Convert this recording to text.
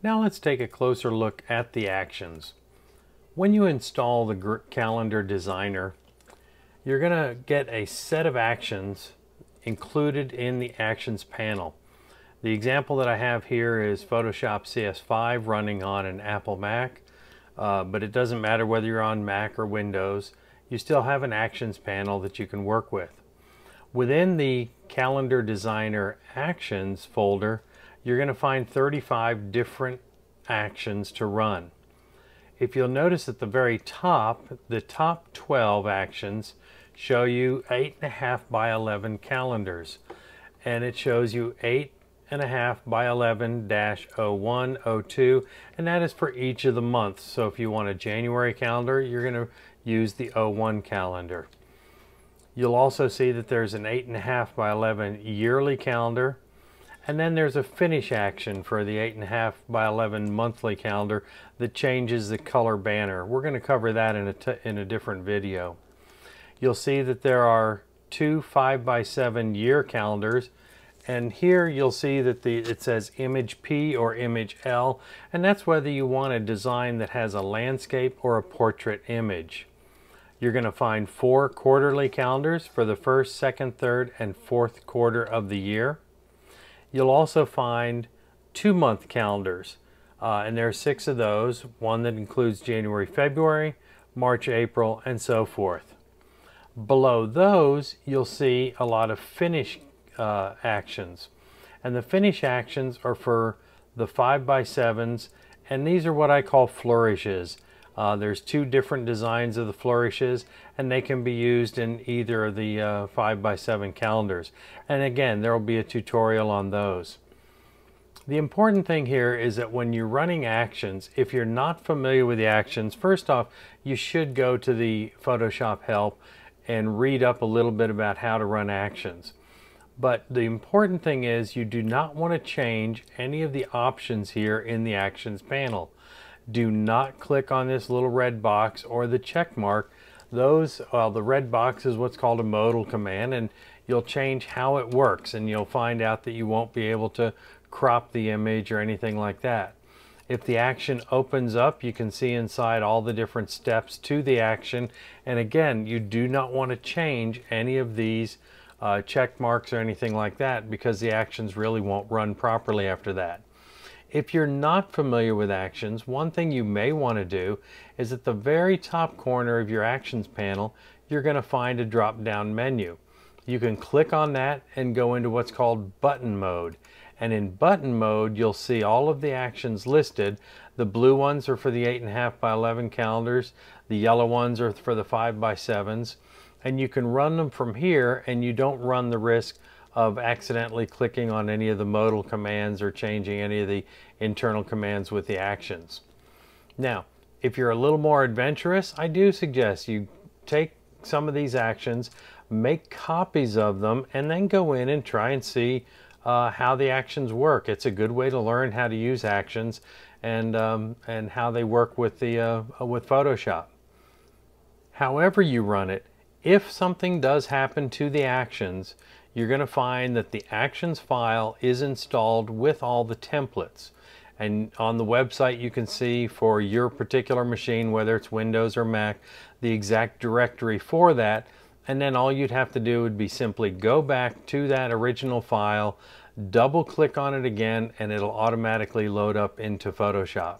Now let's take a closer look at the actions. When you install the Calendar Designer, you're going to get a set of actions included in the Actions panel. The example that I have here is Photoshop CS5 running on an Apple Mac, but it doesn't matter whether you're on Mac or Windows. You still have an Actions panel that you can work with. Within the Calendar Designer Actions folder, you're going to find 35 different actions to run. If you'll notice at the very top, the top 12 actions show you 8.5 by 11 calendars, and it shows you 8.5 by 11-01, 02, and that is for each of the months. So if you want a January calendar, you're going to use the 01 calendar. You'll also see that there's an 8.5 by 11 yearly calendar, and then there's a finish action for the 8.5 by 11 monthly calendar that changes the color banner. We're going to cover that in a different video. You'll see that there are two 5 by 7 year calendars, and here you'll see that it says image P or image L, and that's whether you want a design that has a landscape or a portrait image. You're going to find 4 quarterly calendars for the first, second, third, and fourth quarter of the year. You'll also find 2-month calendars, and there are 6 of those, one that includes January, February, March, April, and so forth. Below those, you'll see a lot of finish actions, and the finish actions are for the 5 by 7s, and these are what I call flourishes. There's 2 different designs of the flourishes, and they can be used in either of the 5 by 7 calendars. And again, there will be a tutorial on those. The important thing here is that when you're running actions, if you're not familiar with the actions, first off, you should go to the Photoshop help and read up a little bit about how to run actions. But the important thing is you do not want to change any of the options here in the Actions panel. Do not click on this little red box or the check mark. The red box is what's called a modal command, and you'll change how it works, and you'll find out that you won't be able to crop the image or anything like that. If the action opens up, you can see inside all the different steps to the action, and again, you do not want to change any of these check marks or anything like that, because the actions really won't run properly after that. If you're not familiar with actions, one thing you may want to do is at the very top corner of your actions panel, you're going to find a drop-down menu. You can click on that and go into what's called button mode. And in button mode, you'll see all of the actions listed. The blue ones are for the 8.5 by 11 calendars. The yellow ones are for the 5 by 7s. And you can run them from here, and you don't run the risk of accidentally clicking on any of the modal commands or changing any of the internal commands with the actions. Now, if you're a little more adventurous, I do suggest you take some of these actions, make copies of them, and then go in and try and see how the actions work. It's a good way to learn how to use actions and how they work with Photoshop. However you run it, if something does happen to the actions, you're going to find that the actions file is installed with all the templates. And on the website you can see for your particular machine, whether it's Windows or Mac, the exact directory for that. And then all you'd have to do would be simply go back to that original file, double click on it again, and it'll automatically load up into Photoshop.